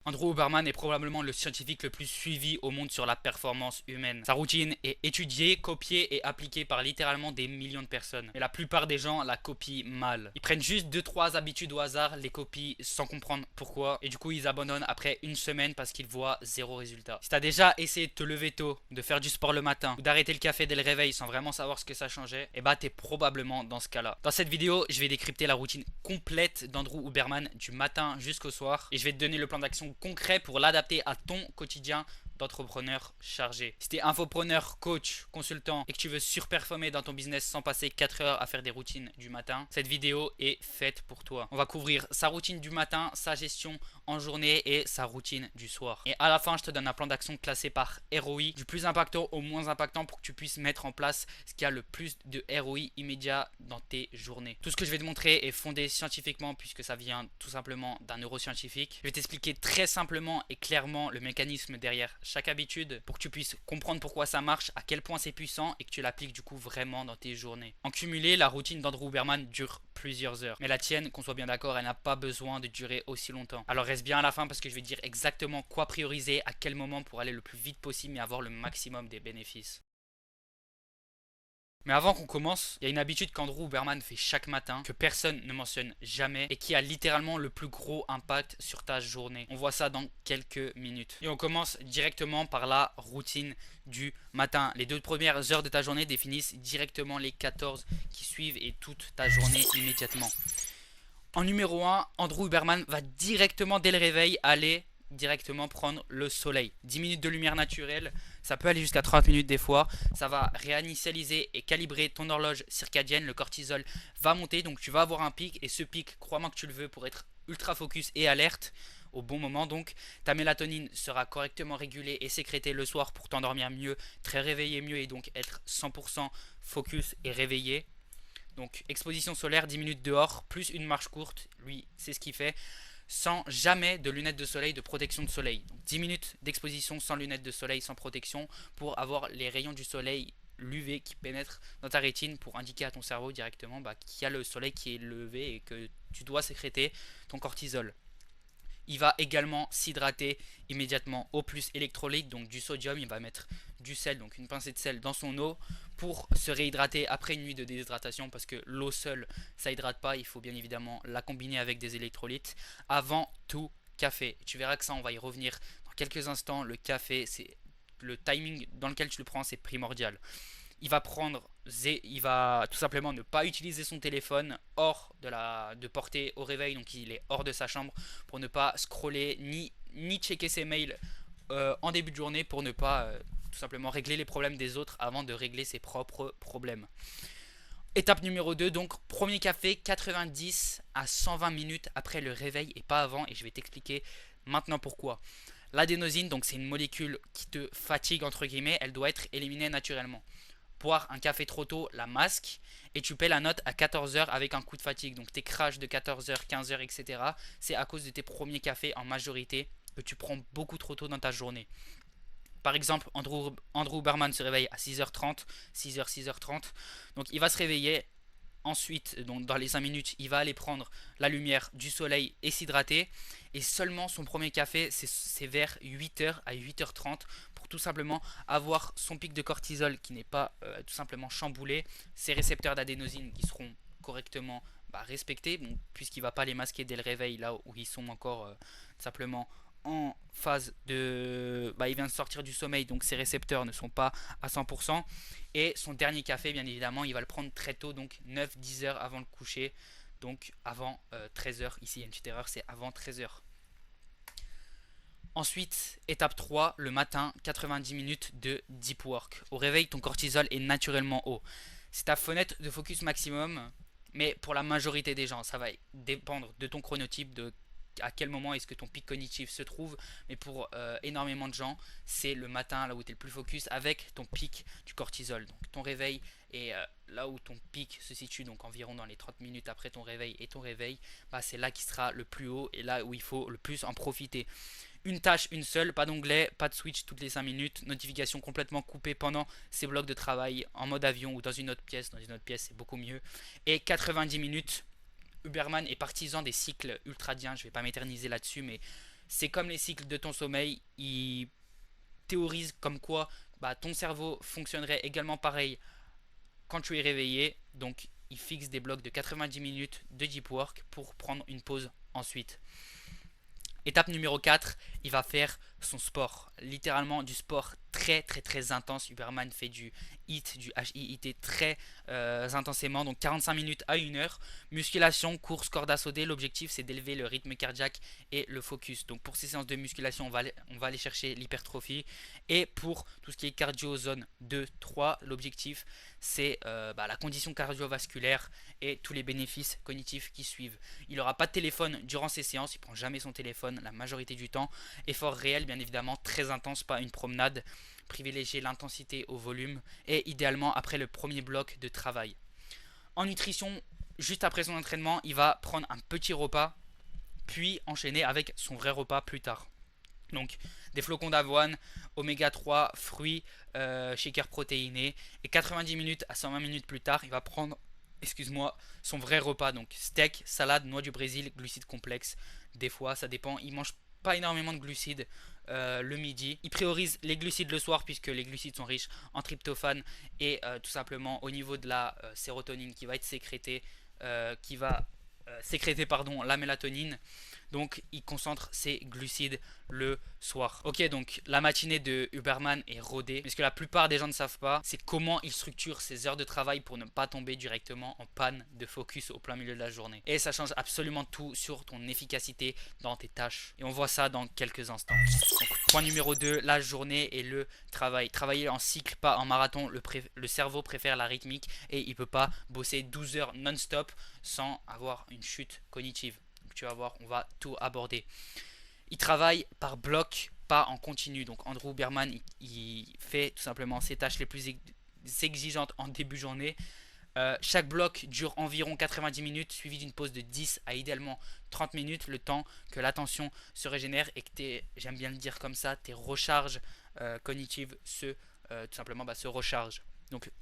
Andrew Huberman est probablement le scientifique le plus suivi au monde sur la performance humaine. Sa routine est étudiée, copiée et appliquée par littéralement des millions de personnes. Mais la plupart des gens la copient mal. Ils prennent juste deux trois habitudes au hasard, les copient sans comprendre pourquoi, et du coup ils abandonnent après une semaine parce qu'ils voient zéro résultat. Si t'as déjà essayé de te lever tôt, de faire du sport le matin, ou d'arrêter le café dès le réveil sans vraiment savoir ce que ça changeait, et bah t'es probablement dans ce cas-là. Dans cette vidéo, je vais décrypter la routine complète d'Andrew Huberman du matin jusqu'au soir, et je vais te donner le plan d'action concret pour l'adapter à ton quotidien d'entrepreneur chargé. Si tu es infopreneur, coach, consultant et que tu veux surperformer dans ton business sans passer 4 heures à faire des routines du matin, cette vidéo est faite pour toi. On va couvrir sa routine du matin, sa gestion en journée et sa routine du soir. Et à la fin, je te donne un plan d'action classé par ROI, du plus impactant au moins impactant pour que tu puisses mettre en place ce qui a le plus de ROI immédiat dans tes journées. Tout ce que je vais te montrer est fondé scientifiquement puisque ça vient tout simplement d'un neuroscientifique. Je vais t'expliquer très simplement et clairement le mécanisme derrière chaque habitude pour que tu puisses comprendre pourquoi ça marche, à quel point c'est puissant et que tu l'appliques du coup vraiment dans tes journées. En cumulé, la routine d'Andrew Huberman dure plusieurs heures. Mais la tienne, qu'on soit bien d'accord, elle n'a pas besoin de durer aussi longtemps. Alors reste bien à la fin parce que je vais dire exactement quoi prioriser, à quel moment pour aller le plus vite possible et avoir le maximum des bénéfices. Mais avant qu'on commence, il y a une habitude qu'Andrew Huberman fait chaque matin, que personne ne mentionne jamais et qui a littéralement le plus gros impact sur ta journée. On voit ça dans quelques minutes. Et on commence directement par la routine du matin. Les 2 premières heures de ta journée définissent directement les 14 qui suivent et toute ta journée immédiatement. En numéro 1, Andrew Huberman va directement dès le réveil aller directement prendre le soleil. 10 minutes de lumière naturelle, ça peut aller jusqu'à 30 minutes des fois. Ça va réinitialiser et calibrer ton horloge circadienne. Le cortisol va monter, donc tu vas avoir un pic. Et ce pic, crois-moi que tu le veux pour être ultra focus et alerte au bon moment. Donc ta mélatonine sera correctement régulée et sécrétée le soir pour t'endormir mieux, très réveillé mieux et donc être 100% focus et réveillé. Donc exposition solaire, 10 minutes dehors, plus une marche courte, lui c'est ce qu'il fait, sans jamais de lunettes de soleil, de protection de soleil. Donc 10 minutes d'exposition sans lunettes de soleil, sans protection, pour avoir les rayons du soleil, l'UV qui pénètre dans ta rétine pour indiquer à ton cerveau directement qu'il y a le soleil qui est levé et que tu dois sécréter ton cortisol. Il va également s'hydrater immédiatement au plus électrolyte, donc du sodium. Il va mettre du sel, donc une pincée de sel dans son eau pour se réhydrater après une nuit de déshydratation parce que l'eau seule ça hydrate pas. Il faut bien évidemment la combiner avec des électrolytes. Avant tout café. Tu verras que ça on va y revenir dans quelques instants. Le café, c'est le timing dans lequel tu le prends, c'est primordial. Il va tout simplement ne pas utiliser son téléphone hors de portée au réveil, donc il est hors de sa chambre pour ne pas scroller ni checker ses mails en début de journée pour ne pas tout simplement régler les problèmes des autres avant de régler ses propres problèmes. Étape numéro 2, donc premier café 90 à 120 minutes après le réveil et pas avant, et je vais t'expliquer maintenant pourquoi. L'adénosine, donc c'est une molécule qui te fatigue entre guillemets, elle doit être éliminée naturellement. Boire un café trop tôt la masque et tu paies la note à 14 heures avec un coup de fatigue. Donc tes crashs de 14 heures, 15 heures, etc. C'est à cause de tes premiers cafés en majorité que tu prends beaucoup trop tôt dans ta journée. Par exemple, Andrew Huberman se réveille à 6h30, 6h, 6h30. Donc il va se réveiller. Ensuite, donc dans les 5 minutes, il va aller prendre la lumière du soleil et s'hydrater. Et seulement son premier café, c'est vers 8h à 8h30 pour tout simplement avoir son pic de cortisol qui n'est pas tout simplement chamboulé, ses récepteurs d'adénosine qui seront correctement respectés, bon, puisqu'il ne va pas les masquer dès le réveil là où ils sont encore simplement en phase de... il vient de sortir du sommeil, donc ses récepteurs ne sont pas à 100%. Et son dernier café, bien évidemment, il va le prendre très tôt, donc 9-10 heures avant le coucher. Donc avant 13 heures. Ici, il y a une petite erreur, c'est avant 13 heures. Ensuite, étape 3, le matin, 90 minutes de deep work. Au réveil, ton cortisol est naturellement haut. C'est ta fenêtre de focus maximum, mais pour la majorité des gens, ça va dépendre de ton chronotype, de à quel moment est-ce que ton pic cognitif se trouve. Mais pour énormément de gens, c'est le matin, là où tu es le plus focus, avec ton pic du cortisol. Donc ton réveil et là où ton pic se situe, donc environ dans les 30 minutes après ton réveil et ton réveil, c'est là qui sera le plus haut et là où il faut le plus en profiter. Une tâche, une seule, pas d'onglet, pas de switch toutes les 5 minutes, notification complètement coupée pendant ces blocs de travail en mode avion ou dans une autre pièce. Dans une autre pièce, c'est beaucoup mieux. Et 90 minutes. Huberman est partisan des cycles ultradiens. Je ne vais pas m'éterniser là-dessus, mais C'est comme les cycles de ton sommeil, ils théorisent comme quoi ton cerveau fonctionnerait également pareil quand tu es réveillé. Donc il fixe des blocs de 90 minutes de deep work pour prendre une pause ensuite. Étape numéro 4, il va faire son sport. Littéralement du sport très très très intense. Huberman fait du HIIT, du HIIT très intensément, donc 45 minutes à 1 heure. Musculation, course, corde à sauter. L'objectif c'est d'élever le rythme cardiaque et le focus. Donc pour ces séances de musculation, on va aller chercher l'hypertrophie. Et pour tout ce qui est cardio zone 2, 3, l'objectif c'est la condition cardiovasculaire et tous les bénéfices cognitifs qui suivent. Il n'aura pas de téléphone durant ces séances, il ne prend jamais son téléphone la majorité du temps. Effort réel bien évidemment, très intense, pas une promenade. Privilégier l'intensité au volume et idéalement après le premier bloc de travail. En nutrition, juste après son entraînement, il va prendre un petit repas puis enchaîner avec son vrai repas plus tard. Donc des flocons d'avoine, oméga 3, fruits, shaker protéiné. Et 90 minutes à 120 minutes plus tard, il va prendre, son vrai repas. Donc steak, salade, noix du Brésil, glucides complexes. Des fois, ça dépend. Il mange pas énormément de glucides le midi. Il priorise les glucides le soir puisque les glucides sont riches en tryptophane et tout simplement au niveau de la sérotonine qui va être sécrétée, la mélatonine. Donc il concentre ses glucides le soir. Ok, donc la matinée de Huberman est rodée. Mais ce que la plupart des gens ne savent pas, c'est comment il structure ses heures de travail pour ne pas tomber directement en panne de focus au plein milieu de la journée. Et ça change absolument tout sur ton efficacité dans tes tâches. Et on voit ça dans quelques instants. Donc, point numéro 2, la journée et le travail. Travailler en cycle, pas en marathon. Le cerveau préfère la rythmique et il ne peut pas bosser 12 heures non-stop sans avoir une chute cognitive. Tu vas voir, on va tout aborder. Il travaille par bloc, pas en continu. Donc Andrew Huberman, il fait tout simplement ses tâches les plus exigeantes en début de journée. Chaque bloc dure environ 90 minutes, suivi d'une pause de 10 à idéalement 30 minutes, le temps que l'attention se régénère et que j'aime bien le dire comme ça, tes recharges cognitives tout simplement se rechargent. Donc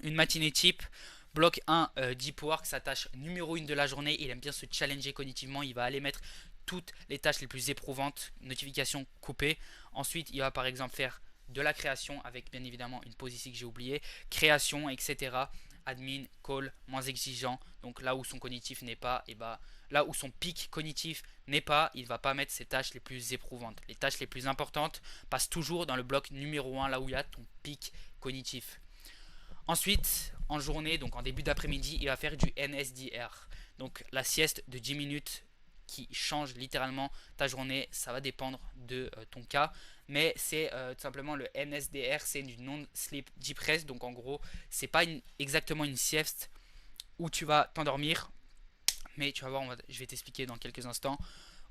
une matinée type. Bloc 1, Deep Work, sa tâche numéro 1 de la journée. Il aime bien se challenger cognitivement. Il va aller mettre toutes les tâches les plus éprouvantes, notifications coupées. Ensuite, il va par exemple faire de la création avec bien évidemment une pause ici que j'ai oubliée. Création, etc. Admin, call, moins exigeant. Donc là où son cognitif n'est pas, là où son pic cognitif n'est pas, il ne va pas mettre ses tâches les plus éprouvantes. Les tâches les plus importantes passent toujours dans le bloc numéro 1, là où il y a ton pic cognitif. Ensuite, en journée, donc en début d'après-midi, il va faire du NSDR. Donc la sieste de 10 minutes qui change littéralement ta journée. Ça va dépendre de ton cas. Mais c'est tout simplement le NSDR, c'est du non-sleep deep rest. Donc en gros, c'est pas exactement une sieste où tu vas t'endormir. Mais tu vas voir, je vais t'expliquer dans quelques instants.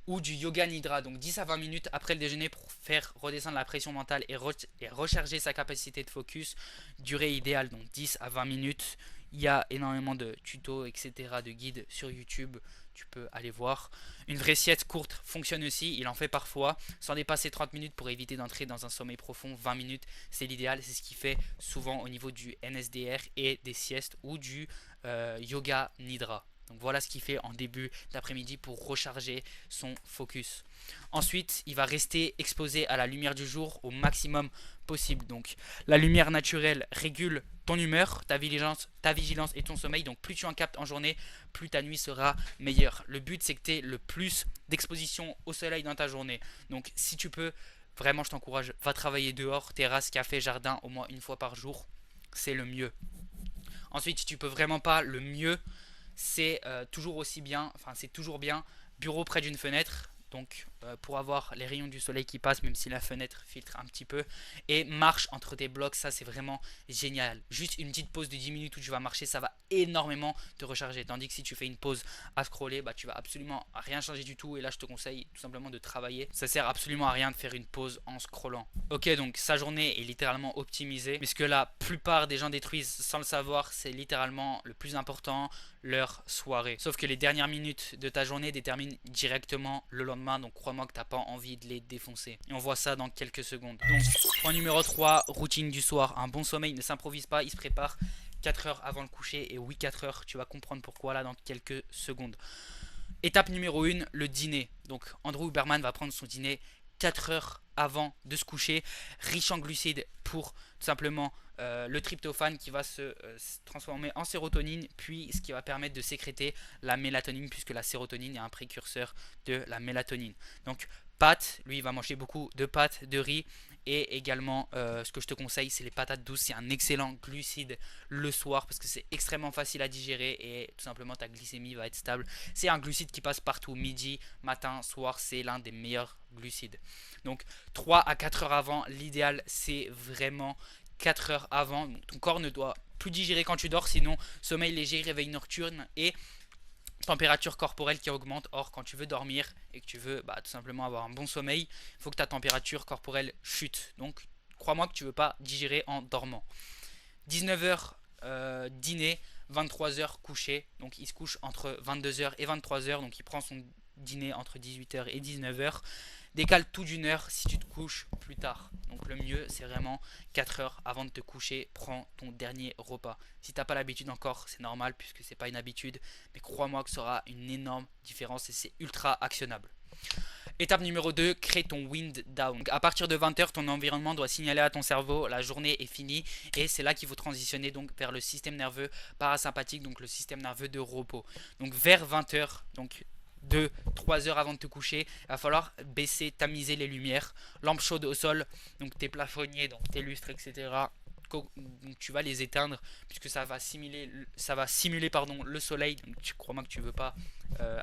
Ou du yoga nidra, donc 10 à 20 minutes après le déjeuner pour faire redescendre la pression mentale et recharger sa capacité de focus. Durée idéale, donc 10 à 20 minutes. Il y a énormément de tutos, etc., de guides sur YouTube, tu peux aller voir. Une vraie sieste courte fonctionne aussi, il en fait parfois, sans dépasser 30 minutes pour éviter d'entrer dans un sommeil profond. 20 minutes, c'est l'idéal, c'est ce qu'il fait souvent au niveau du NSDR et des siestes ou du yoga nidra. Donc voilà ce qu'il fait en début d'après-midi pour recharger son focus. Ensuite, il va rester exposé à la lumière du jour au maximum possible. Donc la lumière naturelle régule ton humeur, ta vigilance et ton sommeil. Donc plus tu en captes en journée, plus ta nuit sera meilleure. Le but c'est que tu aies le plus d'exposition au soleil dans ta journée. Donc si tu peux, vraiment je t'encourage, va travailler dehors, terrasse, café, jardin au moins une fois par jour. C'est le mieux. Ensuite, si tu peux vraiment pas, le mieux c'est toujours bien, bureau près d'une fenêtre, donc pour avoir les rayons du soleil qui passent, même si la fenêtre filtre un petit peu, et marche entre tes blocs, ça c'est vraiment génial. Juste une petite pause de 10 minutes où tu vas marcher, ça va énormément te recharger, tandis que si tu fais une pause à scroller, tu vas absolument rien changer du tout, et là je te conseille tout simplement de travailler. Ça sert absolument à rien de faire une pause en scrollant. Ok, donc sa journée est littéralement optimisée, puisque la plupart des gens détruisent sans le savoir, c'est littéralement le plus important, leur soirée. Sauf que les dernières minutes de ta journée déterminent directement le lendemain, donc crois-moi que t'as pas envie de les défoncer. Et on voit ça dans quelques secondes. Donc, point numéro 3, routine du soir. Un bon sommeil ne s'improvise pas, il se prépare 4 heures avant le coucher. Et oui, 4 heures, tu vas comprendre pourquoi là dans quelques secondes. Étape numéro 1, le dîner. Donc Andrew Huberman va prendre son dîner 4 heures avant de se coucher, riche en glucides pour tout simplement le tryptophane qui va se transformer en sérotonine, puis ce qui va permettre de sécréter la mélatonine, puisque la sérotonine est un précurseur de la mélatonine. Donc pâtes, lui il va manger beaucoup de pâtes, de riz, et également ce que je te conseille c'est les patates douces. C'est un excellent glucide le soir parce que c'est extrêmement facile à digérer et tout simplement ta glycémie va être stable. C'est un glucide qui passe partout, midi, matin, soir, c'est l'un des meilleurs glucides. Donc 3 à 4 heures avant, l'idéal c'est vraiment 4 heures avant. Donc, ton corps ne doit plus digérer quand tu dors, sinon sommeil léger, réveil nocturne et température corporelle qui augmente. Or quand tu veux dormir et que tu veux tout simplement avoir un bon sommeil, il faut que ta température corporelle chute. Donc crois-moi que tu ne veux pas digérer en dormant. 19h dîner, 23h coucher. Donc il se couche entre 22h et 23h. Donc il prend son dîner entre 18h et 19h. Décale tout d'une heure si tu te couches plus tard. Donc le mieux c'est vraiment 4 heures avant de te coucher, prends ton dernier repas. Si tu n'as pas l'habitude encore, c'est normal puisque c'est pas une habitude, mais crois-moi que ça aura une énorme différence et c'est ultra actionnable. Étape numéro 2, crée ton wind down. Donc à partir de 20h, ton environnement doit signaler à ton cerveau la journée est finie et c'est là qu'il faut transitionner donc vers le système nerveux parasympathique, donc le système nerveux de repos. Donc vers 20h, donc 2-3 heures avant de te coucher, il va falloir baisser, tamiser les lumières, lampe chaude au sol, donc tes plafonniers, donc tes lustres, etc. Donc tu vas les éteindre puisque ça va simuler le soleil. Donc tu crois-moi que tu veux pas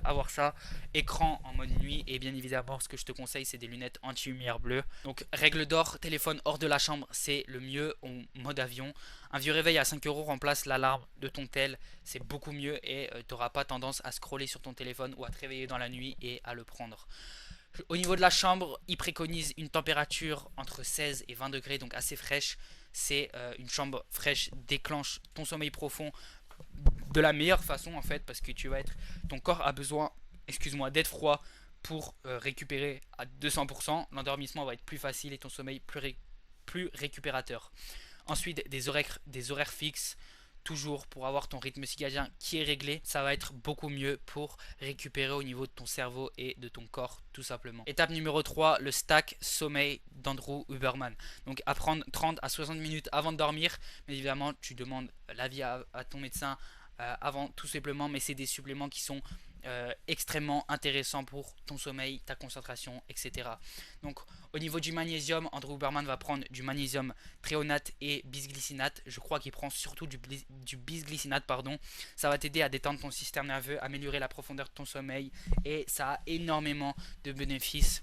avoir ça. Écran en mode nuit et bien évidemment ce que je te conseille c'est des lunettes anti-lumière bleue. Donc règle d'or, téléphone hors de la chambre c'est le mieux en mode avion. Un vieux réveil à 5 euros remplace l'alarme de ton tel, c'est beaucoup mieux et tu n'auras pas tendance à scroller sur ton téléphone ou à te réveiller dans la nuit et à le prendre. Au niveau de la chambre, il préconise une température entre 16 et 20 degrés, donc assez fraîche. C'est une chambre fraîche déclenche ton sommeil profond de la meilleure façon en fait, parce que ton corps a besoin, d'être froid pour récupérer à 200%. L'endormissement va être plus facile et ton sommeil plus récupérateur. Ensuite, des horaires fixes. Toujours pour avoir ton rythme circadien qui est réglé, ça va être beaucoup mieux pour récupérer au niveau de ton cerveau et de ton corps tout simplement. Étape numéro 3, le stack sommeil d'Andrew Huberman. Donc à prendre 30 à 60 minutes avant de dormir, mais évidemment tu demandes l'avis à ton médecin avant tout supplément, mais c'est des suppléments qui sont extrêmement intéressants pour ton sommeil, ta concentration, etc. Donc au niveau du magnésium, Andrew Huberman va prendre du magnésium thréonate et bisglycinate. Je crois qu'il prend surtout du bisglycinate, pardon. Ça va t'aider à détendre ton système nerveux, améliorer la profondeur de ton sommeil et ça a énormément de bénéfices.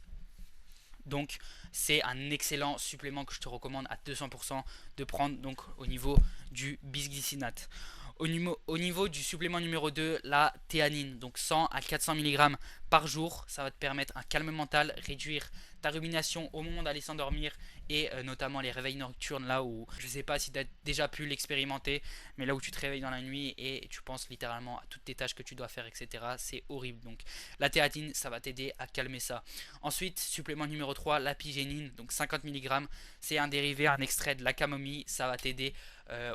Donc c'est un excellent supplément que je te recommande à 200% de prendre donc au niveau du bisglycinate. Au niveau du supplément numéro 2, la théanine, donc 100 à 400 mg par jour, ça va te permettre un calme mental, réduire ta rumination au moment d'aller s'endormir et notamment les réveils nocturnes là où je ne sais pas si tu as déjà pu l'expérimenter, mais là où tu te réveilles dans la nuit et tu penses littéralement à toutes tes tâches que tu dois faire, etc. C'est horrible. Donc la théanine, ça va t'aider à calmer ça. Ensuite, supplément numéro 3, l'apigénine, donc 50 mg, c'est un dérivé, un extrait de la camomille, ça va t'aider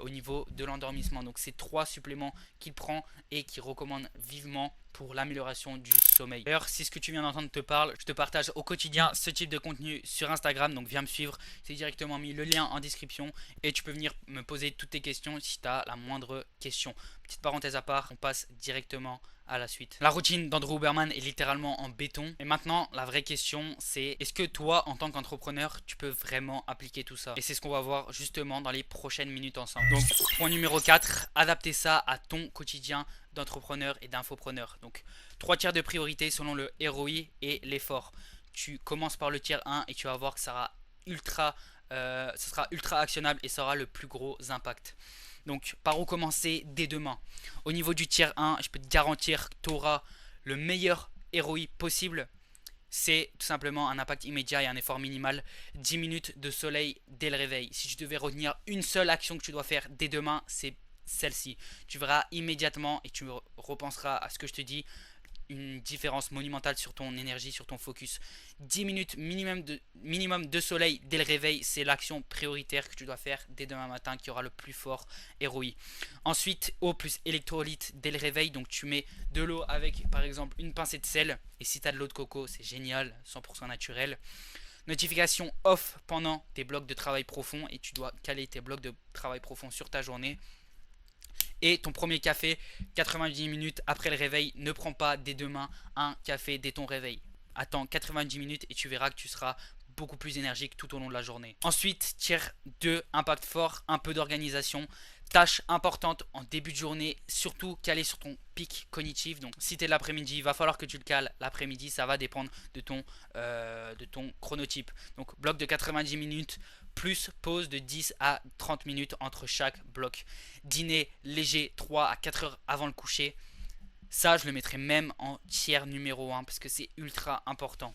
au niveau de l'endormissement. Donc c'est 3 suppléments qu'il prend et qu'il recommande vivement pour l'amélioration du sommeil. D'ailleurs, si ce que tu viens d'entendre te parle, je te partage au quotidien ce type de contenu sur Instagram, donc viens me suivre, c'est directement mis le lien en description et tu peux venir me poser toutes tes questions si tu as la moindre question. Petite parenthèse à part, on passe directement à la suite. La routine d'Andrew Huberman est littéralement en béton. Et maintenant, la vraie question, c'est est-ce que toi, en tant qu'entrepreneur, tu peux vraiment appliquer tout ça? Et c'est ce qu'on va voir justement dans les prochaines minutes ensemble. Donc, point numéro 4, adapter ça à ton quotidien d'entrepreneur et d'infopreneur. Donc, 3 tiers de priorité selon le ROI et l'effort. Tu commences par le tiers 1 et tu vas voir que ça sera ultra actionnable et ça aura le plus gros impact. Donc par où commencer dès demain? Au niveau du tiers 1, je peux te garantir que tu auras le meilleur ROI possible. C'est tout simplement un impact immédiat et un effort minimal. 10 minutes de soleil dès le réveil. Si tu devais retenir une seule action que tu dois faire dès demain, c'est celle-ci. Tu verras immédiatement et tu repenseras à ce que je te dis. une différence monumentale sur ton énergie, sur ton focus. 10 minutes minimum de soleil dès le réveil, c'est l'action prioritaire que tu dois faire dès demain matin qui aura le plus fort ROI. Ensuite, eau plus électrolyte dès le réveil, donc tu mets de l'eau avec par exemple une pincée de sel, et si tu as de l'eau de coco, c'est génial, 100% naturel. Notification off pendant tes blocs de travail profond, et tu dois caler tes blocs de travail profond sur ta journée. Et ton premier café, 90 minutes après le réveil. Ne prends pas dès demain un café dès ton réveil. Attends 90 minutes et tu verras que tu seras beaucoup plus énergique tout au long de la journée. Ensuite, tiers 2, impact fort, un peu d'organisation. Tâche importante en début de journée, surtout calé sur ton pic cognitif. Donc si tu es l'après-midi, il va falloir que tu le cales l'après-midi, ça va dépendre de ton chronotype. Donc bloc de 90 minutes plus pause de 10 à 30 minutes entre chaque bloc. Dîner léger 3 à 4 heures avant le coucher. Ça, je le mettrai même en tiers numéro 1 parce que c'est ultra important.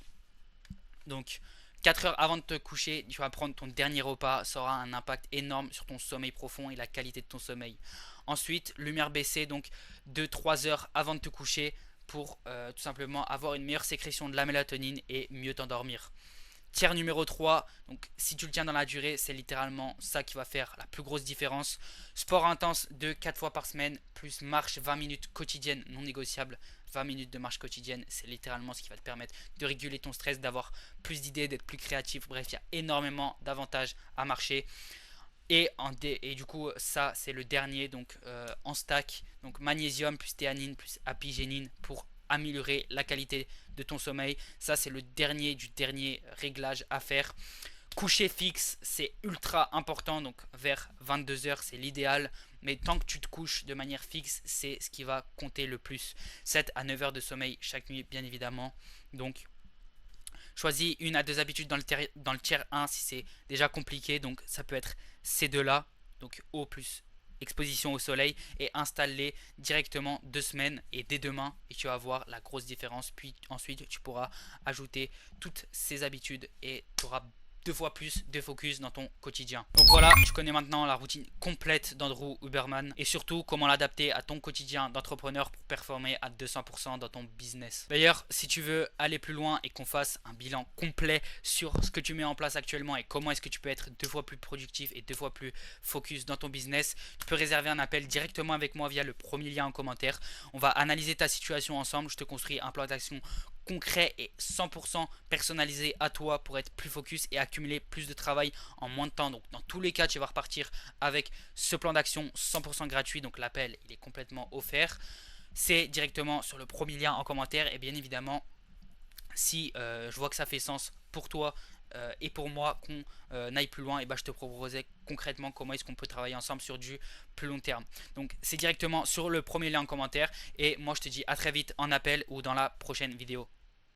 Donc 4 heures avant de te coucher, tu vas prendre ton dernier repas. Ça aura un impact énorme sur ton sommeil profond et la qualité de ton sommeil. Ensuite, lumière baissée, donc 2-3 heures avant de te coucher pour tout simplement avoir une meilleure sécrétion de la mélatonine et mieux t'endormir. Tiers numéro 3, donc si tu le tiens dans la durée, c'est littéralement ça qui va faire la plus grosse différence. Sport intense de 4 fois par semaine, plus marche 20 minutes quotidienne non négociable. 20 minutes de marche quotidienne, c'est littéralement ce qui va te permettre de réguler ton stress, d'avoir plus d'idées, d'être plus créatif. Bref, il y a énormément d'avantages à marcher. Et du coup, ça c'est le dernier, donc en stack, donc magnésium plus théanine plus apigénine pour améliorer la qualité de ton sommeil. Ça c'est le dernier du dernier réglage à faire. Coucher fixe, c'est ultra important, donc vers 22 heures c'est l'idéal, mais tant que tu te couches de manière fixe, c'est ce qui va compter le plus. 7 à 9 heures de sommeil chaque nuit bien évidemment. Donc choisis une à deux habitudes dans le tiers 1 si c'est déjà compliqué, donc ça peut être ces deux-là, donc eau plus exposition au soleil, et installe-les directement 2 semaines et dès demain et tu vas voir la grosse différence. Puis ensuite tu pourras ajouter toutes ces habitudes et tu auras 2 fois plus de focus dans ton quotidien. Donc voilà, tu connais maintenant la routine complète d'Andrew Huberman et surtout comment l'adapter à ton quotidien d'entrepreneur pour performer à 200% dans ton business. D'ailleurs, si tu veux aller plus loin et qu'on fasse un bilan complet sur ce que tu mets en place actuellement et comment est-ce que tu peux être 2 fois plus productif et 2 fois plus focus dans ton business, tu peux réserver un appel directement avec moi via le premier lien en commentaire. On va analyser ta situation ensemble, je te construis un plan d'action concret et 100% personnalisé à toi pour être plus focus et accumuler plus de travail en moins de temps. Donc dans tous les cas, tu vas repartir avec ce plan d'action 100% gratuit. Donc l'appel, il est complètement offert. C'est directement sur le premier lien en commentaire. Et bien évidemment, si je vois que ça fait sens pour toi et pour moi qu'on aille plus loin, et je te proposerai concrètement comment est-ce qu'on peut travailler ensemble sur du plus long terme. Donc c'est directement sur le premier lien en commentaire et moi je te dis à très vite en appel ou dans la prochaine vidéo.